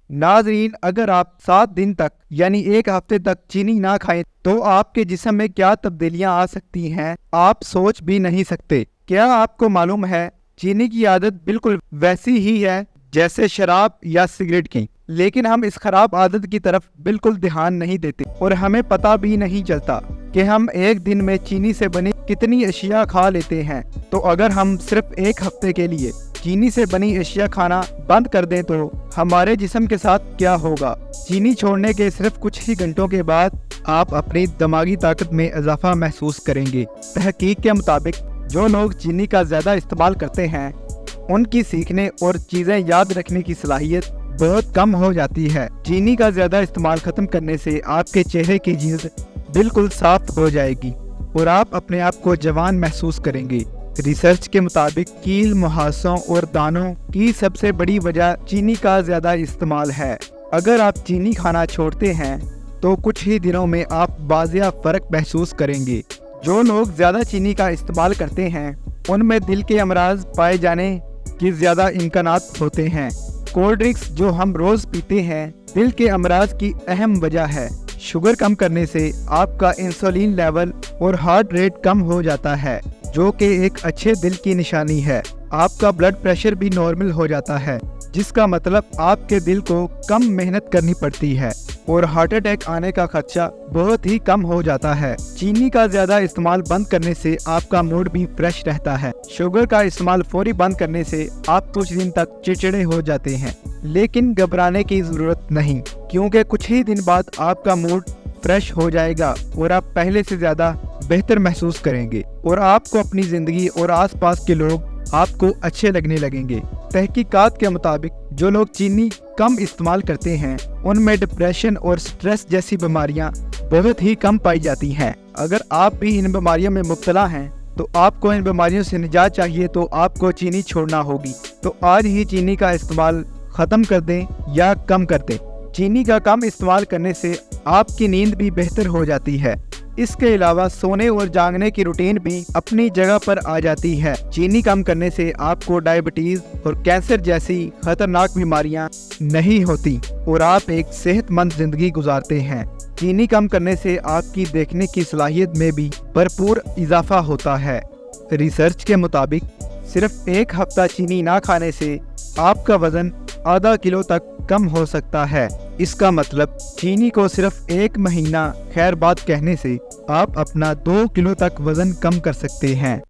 नाजरीन, अगर आप 7 दिन तक यानी 1 हफ्ते तक चीनी ना खाएं तो आपके जिस्म में क्या तब्दीलियां आ सकती हैं, आप सोच भी नहीं सकते। क्या आपको मालूम है, चीनी की आदत बिल्कुल वैसी ही है जैसे शराब या सिगरेट की, लेकिन हम इस खराब आदत की तरफ बिल्कुल ध्यान नहीं देते और हमें पता भी नहीं चलता कि हम एक दिन में चीनी से बनी कितनी अशिया खा लेते हैं। तो अगर हम सिर्फ 1 हफ्ते के लिए चीनी से बनी अशिया खाना बंद कर दें तो हमारे जिस्म के साथ क्या होगा। चीनी छोड़ने के सिर्फ कुछ ही घंटों के बाद आप अपनी दिमागी ताकत में इजाफा महसूस करेंगे। तहकीक के मुताबिक जो लोग चीनी का ज़्यादा इस्तेमाल करते हैं उनकी सीखने और चीज़ें याद रखने की सलाहियत बहुत कम हो जाती है। चीनी का ज़्यादा इस्तेमाल ख़त्म करने से आपके चेहरे की जिल्द बिल्कुल साफ हो जाएगी और आप अपने आप को जवान महसूस करेंगे। रिसर्च के मुताबिक कील, मुहासों और दानों की सबसे बड़ी वजह चीनी का ज़्यादा इस्तेमाल है। अगर आप चीनी खाना छोड़ते हैं तो कुछ ही दिनों में आप बाज़िया फ़र्क महसूस करेंगे। जो लोग ज़्यादा चीनी का इस्तेमाल करते हैं उनमें दिल के अमराज पाए जाने की ज़्यादा इम्कानात होते हैं। कोल्ड ड्रिंक्स जो हम रोज़ पीते हैं दिल के अमराज की अहम वजह है। शुगर कम करने से आपका इंसुलिन लेवल और हार्ट रेट कम हो जाता है, जो कि एक अच्छे दिल की निशानी है। आपका ब्लड प्रेशर भी नॉर्मल हो जाता है, जिसका मतलब आपके दिल को कम मेहनत करनी पड़ती है और हार्ट अटैक आने का खदशा बहुत ही कम हो जाता है। चीनी का ज़्यादा इस्तेमाल बंद करने से आपका मूड भी फ्रेश रहता है। शुगर का इस्तेमाल फौरी बंद करने से आप कुछ दिन तक चिड़चिड़े हो जाते हैं, लेकिन घबराने की ज़रूरत नहीं, क्योंकि कुछ ही दिन बाद आपका मूड फ्रेश हो जाएगा और आप पहले से ज़्यादा बेहतर महसूस करेंगे और आपको अपनी ज़िंदगी और आसपास के लोग आपको अच्छे लगने लगेंगे। तहकीकात के मुताबिक जो लोग चीनी कम इस्तेमाल करते हैं उनमें डिप्रेशन और स्ट्रेस जैसी बीमारियां बहुत ही कम पाई जाती हैं। अगर आप भी इन बीमारियों में मुब्तला हैं तो आपको इन बीमारियों से निजात चाहिए तो आपको चीनी छोड़ना होगी। तो आज ही चीनी का इस्तेमाल ख़त्म कर दें या कम कर दें। चीनी का कम इस्तेमाल करने से आपकी नींद भी बेहतर हो जाती है। इसके अलावा सोने और जागने की रूटीन भी अपनी जगह पर आ जाती है। चीनी कम करने से आपको डायबिटीज और कैंसर जैसी खतरनाक बीमारियां नहीं होती और आप एक सेहतमंद जिंदगी गुजारते हैं। चीनी कम करने से आपकी देखने की सलाहियत में भी भरपूर इजाफा होता है। रिसर्च के मुताबिक सिर्फ 1 हफ्ता चीनी ना खाने से आपका वजन आधा किलो तक कम हो सकता है। इसका मतलब चीनी को सिर्फ 1 महीना खैर बात कहने से आप अपना 2 किलो तक वजन कम कर सकते हैं।